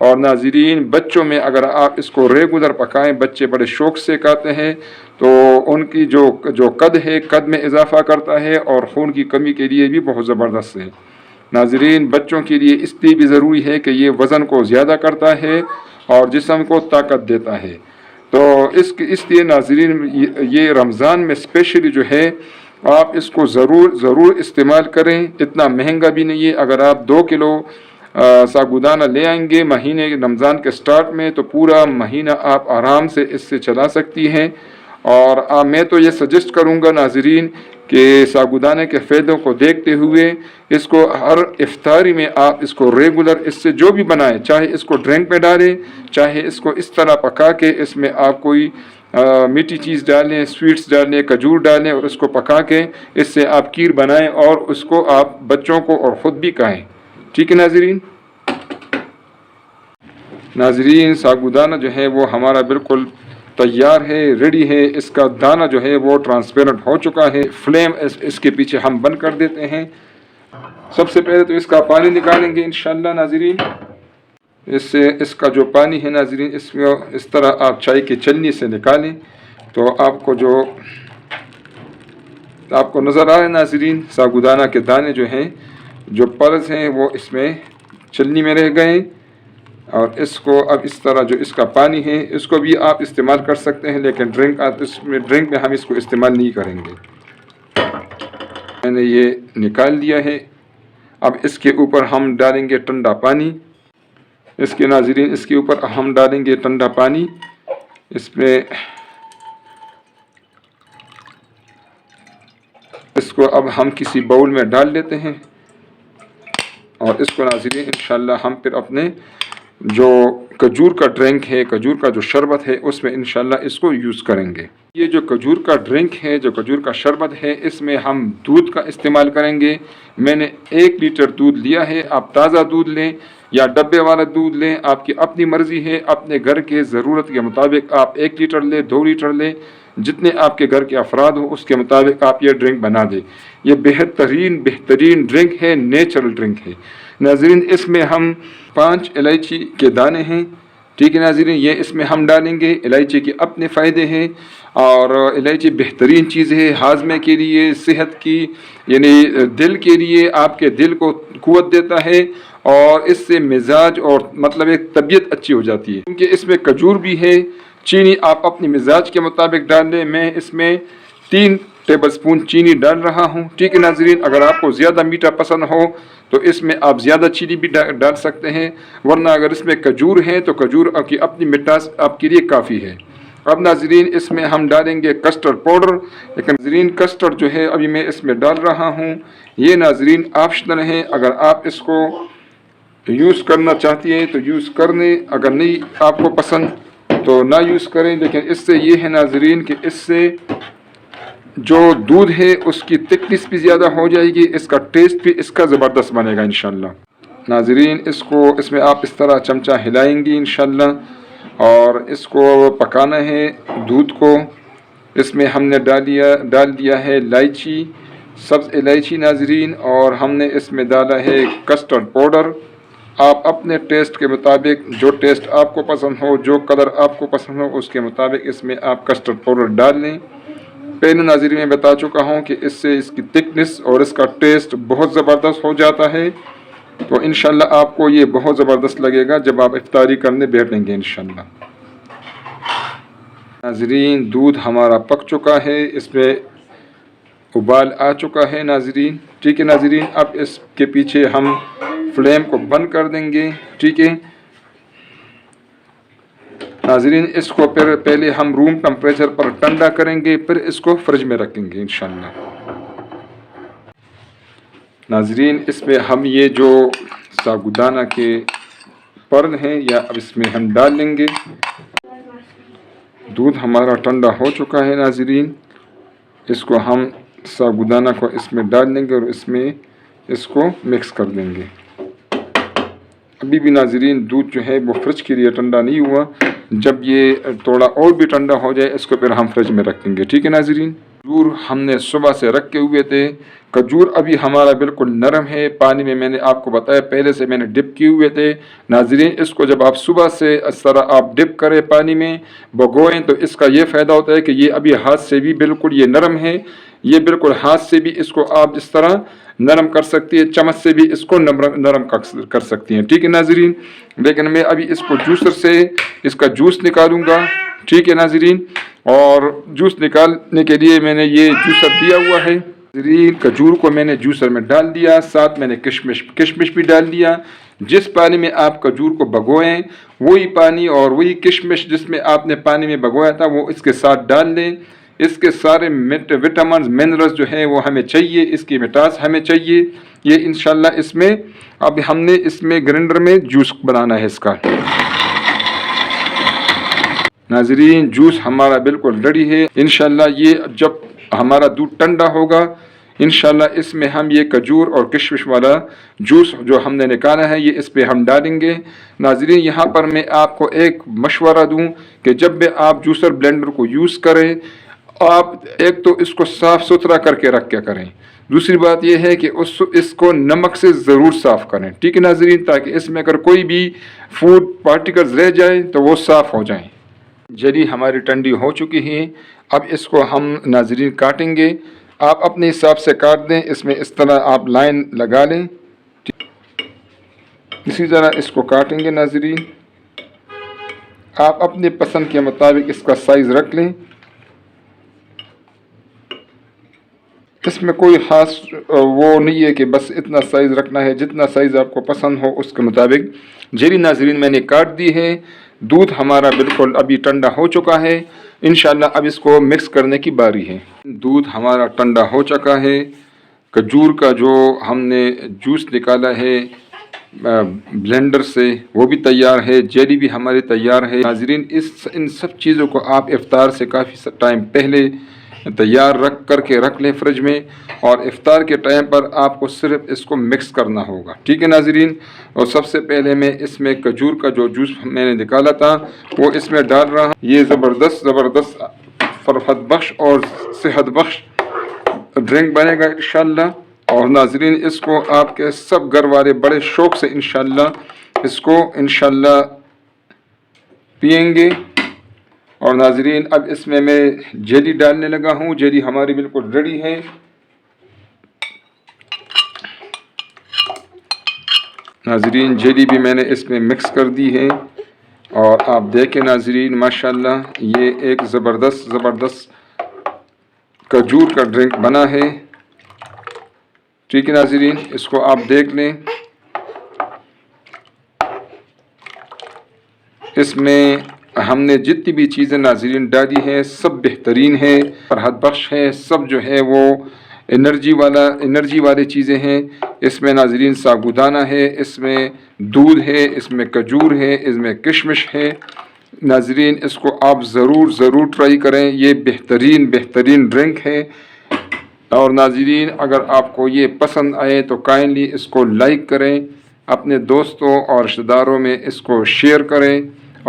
اور ناظرین بچوں میں اگر آپ اس کو ریگولر پکائیں، بچے بڑے شوق سے کھاتے ہیں، تو ان کی جو قد ہے، قد میں اضافہ کرتا ہے اور خون کی کمی کے لیے بھی بہت زبردست ہے۔ ناظرین بچوں کے لیے اس لیے بھی ضروری ہے کہ یہ وزن کو زیادہ کرتا ہے اور جسم کو طاقت دیتا ہے۔ تو اس لیے ناظرین یہ رمضان میں اسپیشلی جو ہے آپ اس کو ضرور استعمال کریں۔ اتنا مہنگا بھی نہیں ہے۔ اگر آپ 2 کلو ساگودانہ لے آئیں گے مہینے رمضان کے سٹارٹ میں، تو پورا مہینہ آپ آرام سے اس سے چلا سکتی ہیں۔ اور میں تو یہ سجیسٹ کروں گا ناظرین کہ ساگودانے کے فائدوں کو دیکھتے ہوئے اس کو ہر افطاری میں آپ اس کو ریگولر اس سے جو بھی بنائیں، چاہے اس کو ڈرنک میں ڈالیں، چاہے اس کو اس طرح پکا کے اس میں آپ کوئی میٹھی چیز ڈالیں، سویٹس ڈالیں، کھجور ڈالیں اور اس کو پکا کے اس سے آپ کھیر بنائیں اور اس کو آپ بچوں کو اور خود بھی کھائیں۔ ٹھیک ہے ناظرین؟ ناظرین ساگودانہ جو ہے وہ ہمارا بالکل تیار ہے، ریڈی ہے۔ اس کا دانہ جو ہے وہ ٹرانسپیرنٹ ہو چکا ہے۔ فلیم اس کے پیچھے ہم بند کر دیتے ہیں۔ سب سے پہلے تو اس کا پانی نکالیں گے انشاءاللہ ناظرین۔ اس کا جو پانی ہے ناظرین، اس طرح آپ چائے کی چلنی سے نکالیں تو آپ کو نظر آ رہے ناظرین ساگودانہ کے دانے جو ہیں، جو پرز ہیں وہ اس میں چلنی میں رہ گئے۔ اور اس کو اب اس طرح جو اس کا پانی ہے اس کو بھی آپ استعمال کر سکتے ہیں، لیکن ڈرنک میں ہم اس کو استعمال نہیں کریں گے۔ میں نے یہ نکال لیا ہے۔ اب اس کے اوپر ہم ڈالیں گے ٹھنڈا پانی۔ اس کے اوپر ہم ڈالیں گے ٹھنڈا پانی۔ اس کو اب ہم کسی باؤل میں ڈال لیتے ہیں اور اس کو ناظرین انشاءاللہ ہم پھر اپنے جو کھجور کا ڈرنک ہے، کھجور کا جو شربت ہے، اس میں انشاءاللہ اس کو یوز کریں گے۔ یہ جو کھجور کا ڈرنک ہے، جو کھجور کا شربت ہے، اس میں ہم دودھ کا استعمال کریں گے۔ میں نے 1 لیٹر دودھ لیا ہے۔ آپ تازہ دودھ لیں یا ڈبے والا دودھ لیں، آپ کی اپنی مرضی ہے۔ اپنے گھر کے ضرورت کے مطابق آپ 1 لیٹر لیں، 2 لیٹر لیں، جتنے آپ کے گھر کے افراد ہوں اس کے مطابق آپ یہ ڈرنک بنا دیں۔ یہ بہترین ڈرنک ہے، نیچرل ڈرنک ہے ناظرین۔ اس میں ہم 5 الائچی کے دانے ہیں، ٹھیک ہے ناظرین، یہ اس میں ہم ڈالیں گے۔ الائچی کے اپنے فائدے ہیں اور الائچی بہترین چیز ہے ہاضمے کے لیے، صحت کی، یعنی دل کے لیے، آپ کے دل کو قوت دیتا ہے اور اس سے مزاج اور مطلب ایک طبیعت اچھی ہو جاتی ہے، کیونکہ اس میں کھجور بھی ہے۔ چینی آپ اپنی مزاج کے مطابق ڈال لیں۔ میں اس میں 3 ٹیبل سپون چینی ڈال رہا ہوں، ٹھیک ہے ناظرین۔ اگر آپ کو زیادہ میٹھا پسند ہو تو اس میں آپ زیادہ چینی بھی ڈال سکتے ہیں، ورنہ اگر اس میں کھجور ہے تو کھجور کی اپنی مٹھاس آپ کے لیے کافی ہے۔ اب ناظرین اس میں ہم ڈالیں گے کسٹرڈ پاؤڈر، لیکن ناظرین کسٹرڈ جو ہے ابھی میں اس میں ڈال رہا ہوں، یہ ناظرین آپشنل ہے۔ اگر آپ اس کو یوز کرنا چاہتی ہیں تو یوز کرنے، اگر نہیں آپ کو پسند تو نہ یوز کریں۔ لیکن اس سے یہ ہے ناظرین کہ اس سے جو دودھ ہے اس کی تھکنس بھی زیادہ ہو جائے گی، اس کا ٹیسٹ بھی اس کا زبردست بنے گا انشاءاللہ۔ ناظرین اس میں آپ اس طرح چمچہ ہلائیں گی انشاءاللہ اور اس کو پکانا ہے دودھ کو۔ اس میں ہم نے ڈال دیا ہے الائچی، سبز الائچی ناظرین، اور ہم نے اس میں ڈالا ہے کسٹرڈ پاؤڈر۔ آپ اپنے ٹیسٹ کے مطابق، جو ٹیسٹ آپ کو پسند ہو، جو کلر آپ کو پسند ہو، اس کے مطابق اس میں آپ کسٹرڈ پاؤڈر ڈال لیں۔ پہلے ناظرین میں بتا چکا ہوں کہ اس سے اس کی تھکنس اور اس کا ٹیسٹ بہت زبردست ہو جاتا ہے، تو انشاءاللہ آپ کو یہ بہت زبردست لگے گا جب آپ افطاری کرنے بیٹھیں گے انشاءاللہ۔ ناظرین دودھ ہمارا پک چکا ہے، اس میں ابال آ چکا ہے ناظرین، ٹھیک ہے ناظرین۔ اب اس کے پیچھے ہم فلیم کو بند کر دیں گے، ٹھیک ہے ناظرین۔ اس کو پہلے ہم روم ٹمپریچر پر ٹھنڈا کریں گے، پھر اس کو فریج میں رکھیں گے انشاءاللہ۔ ناظرین اس میں ہم یہ جو ساگودانہ کے پرل ہیں یا اب اس میں ہم ڈال لیں گے۔ دودھ ہمارا ٹھنڈا ہو چکا ہے ناظرین، اس کو ہم ساگودانہ کو اس میں ڈال دیں گے اور اس کو مکس کر دیں گے۔ ابھی بھی ناظرین دودھ جو ہے وہ فریج کے لیے ٹھنڈا نہیں ہوا، جب یہ تھوڑا اور بھی ٹھنڈا ہو جائے اس کو پھر ہم فریج میں رکھیں گے، ٹھیک ہے ناظرین۔ کھجور ہم نے صبح سے رکھے ہوئے تھے، کھجور ابھی ہمارا بالکل نرم ہے، پانی میں میں نے آپ کو بتایا پہلے سے میں نے ڈپ کیے ہوئے تھے۔ ناظرین اس کو جب آپ صبح سے اس طرح آپ ڈپ کریں پانی میں بھگوئیں تو اس کا یہ فائدہ ہوتا ہے کہ یہ ابھی ہاتھ سے بھی بالکل یہ نرم ہے، یہ بالکل ہاتھ سے بھی اس کو آپ اس طرح نرم کر سکتی ہے، چمچ سے بھی اس کو نرم کر سکتی ہیں، ٹھیک ہے ناظرین۔ لیکن میں ابھی اس کو جوسر سے اس کا جوس نکالوں گا، ٹھیک ہے ناظرین۔ اور جوس نکالنے کے لیے میں نے یہ جوسر دیا ہوا ہے ناظرین۔ کھجور کو میں نے جوسر میں ڈال دیا، ساتھ میں نے کشمش بھی ڈال دیا۔ جس پانی میں آپ کھجور کو بھگوئیں وہی پانی اور وہی کشمش جس میں آپ نے پانی میں بھگویا تھا وہ اس کے ساتھ ڈال دیں۔ اس کے سارے وٹامنز منرلز جو ہیں وہ ہمیں چاہیے، اس کی مٹاس ہمیں چاہیے۔ یہ انشاءاللہ اس میں اب ہم نے اس میں گرینڈر میں جوس بنانا ہے اس کا۔ ناظرین جوس ہمارا بالکل ریڈی ہے۔ انشاءاللہ یہ جب ہمارا دودھ ٹھنڈا ہوگا انشاءاللہ اس میں ہم یہ کھجور اور کشمش والا جوس جو ہم نے نکالا ہے یہ اس پہ ہم ڈالیں گے۔ ناظرین یہاں پر میں آپ کو ایک مشورہ دوں کہ جب بھی آپ جوسر بلینڈر کو یوز کریں آپ ایک تو اس کو صاف ستھرا کر کے رکھ کے کریں، دوسری بات یہ ہے کہ اس کو نمک سے ضرور صاف کریں، ٹھیک ہے ناظرین، تاکہ اس میں اگر کوئی بھی فوڈ پارٹیکلز رہ جائیں تو وہ صاف ہو جائیں۔ جلی ہماری ٹھنڈی ہو چکی ہے، اب اس کو ہم ناظرین کاٹیں گے۔ آپ اپنے حساب سے کاٹ دیں، اس میں اس طرح آپ لائن لگا لیں، اسی طرح اس کو کاٹیں گے ناظرین۔ آپ اپنے پسند کے مطابق اس کا سائز رکھ لیں، اس میں کوئی خاص وہ نہیں ہے کہ بس اتنا سائز رکھنا ہے، جتنا سائز آپ کو پسند ہو اس کے مطابق۔ جیلی ناظرین میں نے کاٹ دی ہے، دودھ ہمارا بالکل ابھی ٹھنڈا ہو چکا ہے، انشاءاللہ اب اس کو مکس کرنے کی باری ہے۔ دودھ ہمارا ٹھنڈا ہو چکا ہے، کھجور کا جو ہم نے جوس نکالا ہے بلینڈر سے وہ بھی تیار ہے، جیلی بھی ہماری تیار ہے۔ ناظرین ان سب چیزوں کو آپ افطار سے کافی ٹائم پہلے تیار رکھ لیں فریج میں، اور افطار کے ٹائم پر آپ کو صرف اس کو مکس کرنا ہوگا، ٹھیک ہے ناظرین۔ اور سب سے پہلے میں اس میں کھجور کا جو جوس میں نے نکالا تھا وہ اس میں ڈال رہا ہوں۔ یہ زبردست فرحت بخش اور صحت بخش ڈرنک بنے گا انشاءاللہ، اور ناظرین اس کو آپ کے سب گھر والے بڑے شوق سے انشاءاللہ اس کو انشاءاللہ پئیں گے۔ اور ناظرین اب اس میں جیلی ڈالنے لگا ہوں، جیلی ہماری بالکل ریڈی ہے۔ ناظرین جیلی بھی میں نے اس میں مکس کر دی ہے، اور آپ دیکھیں ناظرین ماشاءاللہ یہ ایک زبردست کھجور کا ڈرنک بنا ہے، ٹھیک ہے ناظرین، اس کو آپ دیکھ لیں۔ اس میں ہم نے جتنی بھی چیزیں ناظرین ڈالی ہیں سب بہترین ہیں، فرحت بخش ہیں، سب جو ہے وہ انرجی والی چیزیں ہیں۔ اس میں ناظرین سابودانہ ہے، اس میں دودھ ہے، اس میں کھجور ہے، اس میں کشمش ہے۔ ناظرین اس کو آپ ضرور ٹرائی کریں، یہ بہترین ڈرنک ہے۔ اور ناظرین اگر آپ کو یہ پسند آئے تو کائنڈلی اس کو لائک کریں، اپنے دوستوں اور رشتہ داروں میں اس کو شیئر کریں،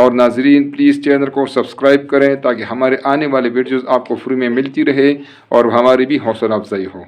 اور ناظرین پلیز چینل کو سبسکرائب کریں تاکہ ہمارے آنے والے ویڈیوز آپ کو فری میں ملتی رہے اور ہماری بھی حوصلہ افزائی ہو۔